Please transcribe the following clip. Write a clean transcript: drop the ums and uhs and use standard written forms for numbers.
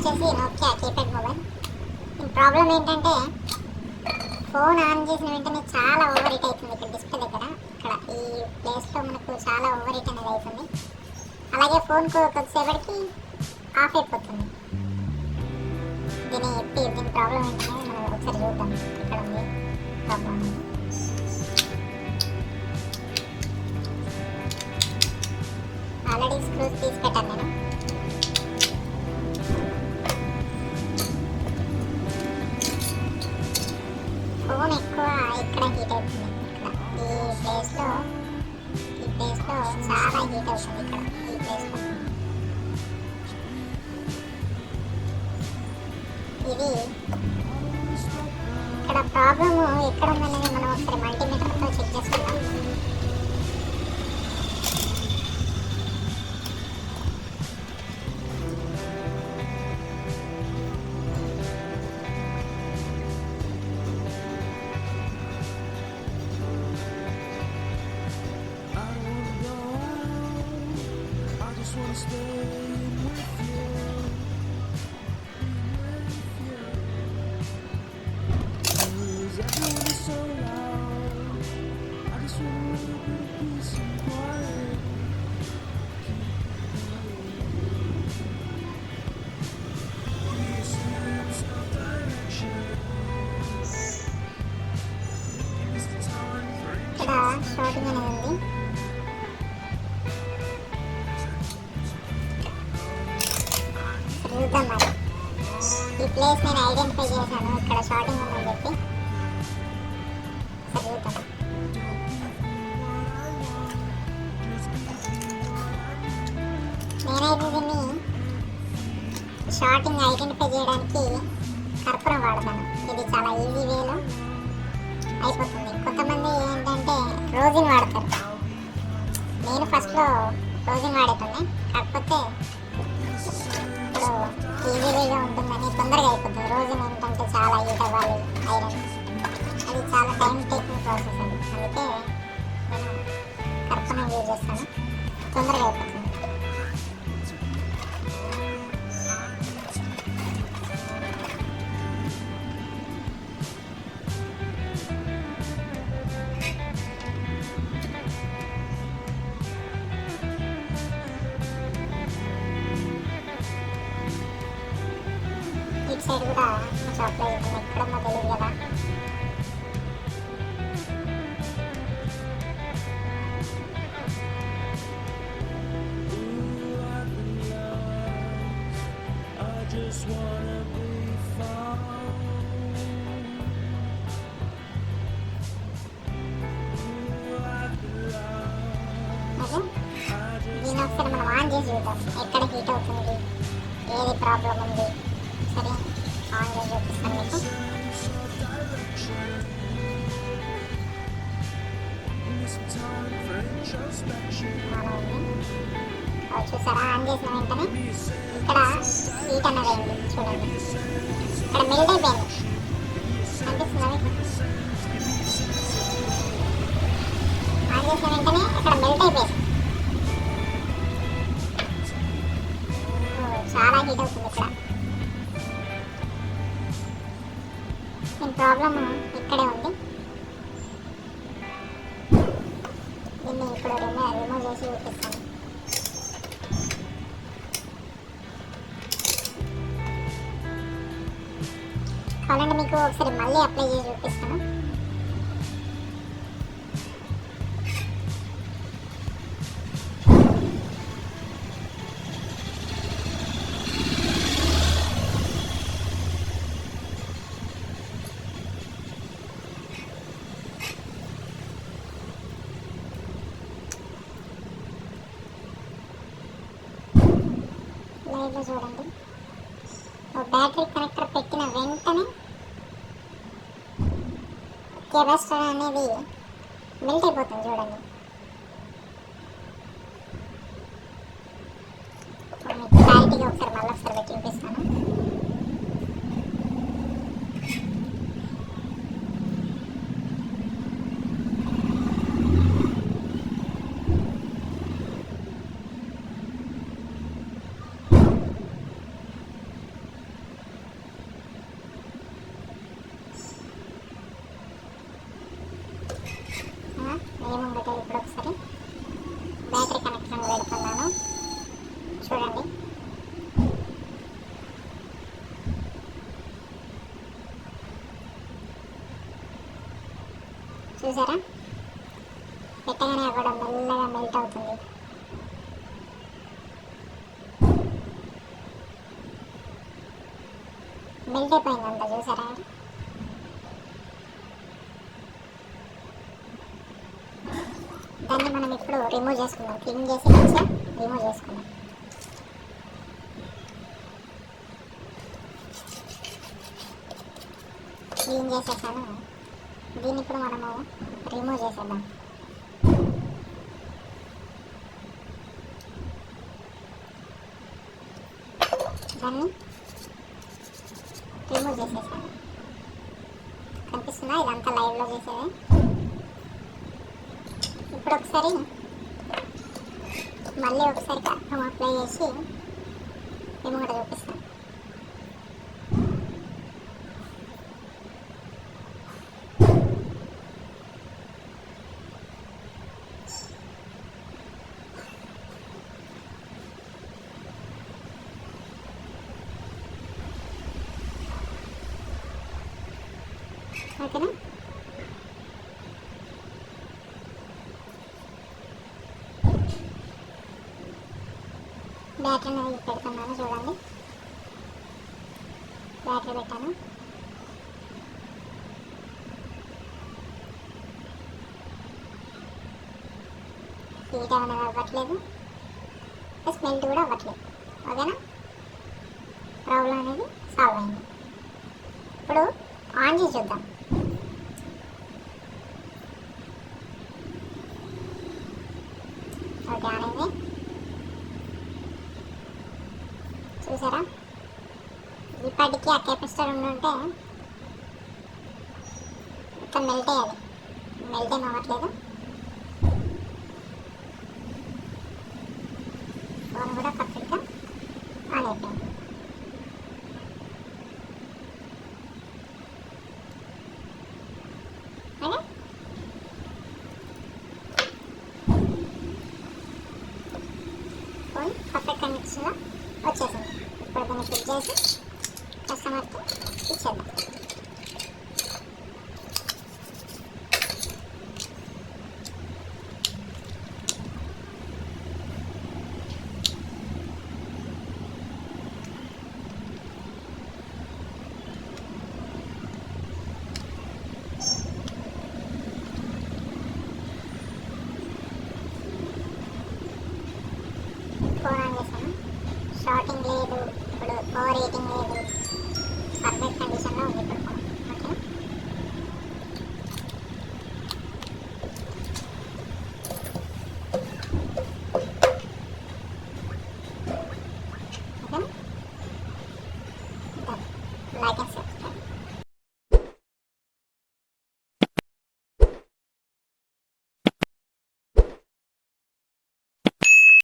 వచ్చేసి Nokia keypad mobile. Problem ఏంటంటే phone on చేసిన వెంటనే చాలా ఓవర్ హీట్ అవుతుంది. ఇక్కడ డిస్ప్లే దగ్గర ఇక్కడ ఈ ప్లేస్లో మనకు చాలా ఓవర్ హీట్ అనేది అవుతుంది. అలాగే ఫోన్కు కొద్దిసేపటికి ఆఫ్ అయిపోతుంది. దీని ప్రాబ్లం ఏంటనేది మనం ఒకసారి చూద్దాం. ఇక్కడ ఉంది ప్రాబ్లం. ఆల్రెడీ స్క్రూస్ తీసి పెట్టాను నేను. ఫోన్ ఎక్కువ ఇక్కడ హీట్ అవుతుంది. ఇక్కడ ఈ ప్లేస్లో చాలా హీట్ అవుతుంది. ఇక్కడ ఈ ప్లేస్లో ఇది ఇక్కడ ప్రాబ్లము ఎక్కడ ఉందనేది మనం ఒకసారి మల్టీమీటర్తో చెక్ చేసుకుందాం. షార్టింగ్ అనేది ఉంది. చూద్దాం మరి. ఈ ప్లేస్ నేను ఐడెంటిఫై చేశాను ఇక్కడ షార్టింగ్ ఉందని చెప్పి. సరే చూద్దాం. నేనైతే దీన్ని షార్టింగ్ ఐడెంటిఫై చేయడానికి కర్పూరం వాడతాను. ఇది చాలా ఈజీ వేలో అయిపోతుంది. కొంతమంది ఏంటంటే రోజిన్ వాడతారు. నేను ఫస్ట్లో రోజిన్ వాడేటోనే, కాకపోతే ఇప్పుడు ఈజీగా ఉంటుందని తొందరగా అయిపోతుంది. రోజిన్ ఏంటంటే చాలా హీట్ అవ్వాలి, ఐరన్ అది చాలా టైం టేకింగ్ ప్రాసెస్ అది. అందుకే నేను కర్పూరం యూజ్ చేస్తాను, తొందరగా అయిపోతుంది. ఇటు సైడ్ కూడా కొంచెం అప్లై చేస్తుంది. ఎక్కడన్నా తెలియదు కదా. దీని ఒకసారి మనం ఆన్ చేసి చూద్దాం ఎక్కడ హీట్ అవుతుంది, ఏది ప్రాబ్లం ఉంది. సరే ఆన్ చేసి చూపిస్తాను మీకు. చూసారా, ఆన్ చేసిన వెంటనే ఇక్కడ హీట్ అన్నది అయింది. చూడండి ఇక్కడ మెల్ట్ అయిపోయింది, అనిపిస్తుంది. ఆన్ చేసిన వెంటనే ఇక్కడ మెల్ట్ అయిపోయింది. చాలా హీట్ అవుతుంది ఇక్కడ. దీని ప్రాబ్లమ్ ఇక్కడే ఉంది. దీన్ని ఇప్పుడు రిమూవ్ చేసి చూపిస్తాను. కావాలంటే మీకు ఒకసారి మళ్ళీ అప్లై చేసి చూపిస్తాను. లైవ్లో చూడండి, బ్యాటరీ కనెక్టర్ పెట్టిన వెంటనే కెపాసిటర్ అనేది మెల్ట్ అయిపోతుంది. చూడండి క్లారిటీగా ఒకసారి మళ్ళీ ఒకసారి పెట్టి చూపిస్తాను. ఏముందో ఇప్పుడు ఒకసారి బ్యాటరీ కనెక్షన్ పెడుతున్నాను చూడండి. చూసారా, పెట్టగానే కూడా మెల్లగా మెల్ట్ అవుతుంది. మెల్ట్ అయిపోయిందంట చూసారా. దాన్ని మనం ఇప్పుడు రిమూవ్ చేసుకుందాం. క్లీన్ చేసి మంచిగా రిమూవ్ చేసుకుందాం. క్లీన్ చేసేసాను. దీన్ని ఇప్పుడు మనము రిమూవ్ చేసేద్దాం. దాన్ని రిమూవ్ చేసేసాను. కనిపిస్తుందా, ఇదంతా లైవ్లో చేసేది. ఇప్పుడు ఒకసారి మళ్ళీ ఒకసారి కర్పూరం అప్లై చేసి మేము కూడా చూపిస్తాం. ఓకేనా. బ్యాటరీ అనేది పెడుతున్నాను చూడండి. బ్యాటరీ పెట్టాను. హీట్ అనేది అవ్వట్లేదు, స్మెల్ కూడా అవ్వట్లేదు. ఓకేనా, ప్రాబ్లం అనేది సాల్వ్ అయింది. ఇప్పుడు ఆన్ చేసి చూద్దాం. ఓకే, ఆన్ అయింది. చూసారా, ఇప్పటికీ ఆ కెపాసిటర్ ఉండుంటే మొత్తం మెల్ట్ అయ్యాలి. మెల్ట్ ఏం అవ్వట్లేదు. ఫోన్ కూడా పర్ఫెక్ట్గా ఆన్ అయిపోయింది. ఓకే, ఫోన్ పర్ఫెక్ట్ కండిషన్లో వచ్చేసింది. ఇప్పుడు దీన్ని ఫిట్ చేసి కస్టమర్కి ఇచ్చేద్దాం. ఫోన్ ఆన్ చేశాను. షార్టింగ్ లేదు, ఇప్పుడు ఓవర్ హీటింగ్ లేదు, పర్ఫెక్ట్ కండిషన్లో ఉంది. ఇప్పుడు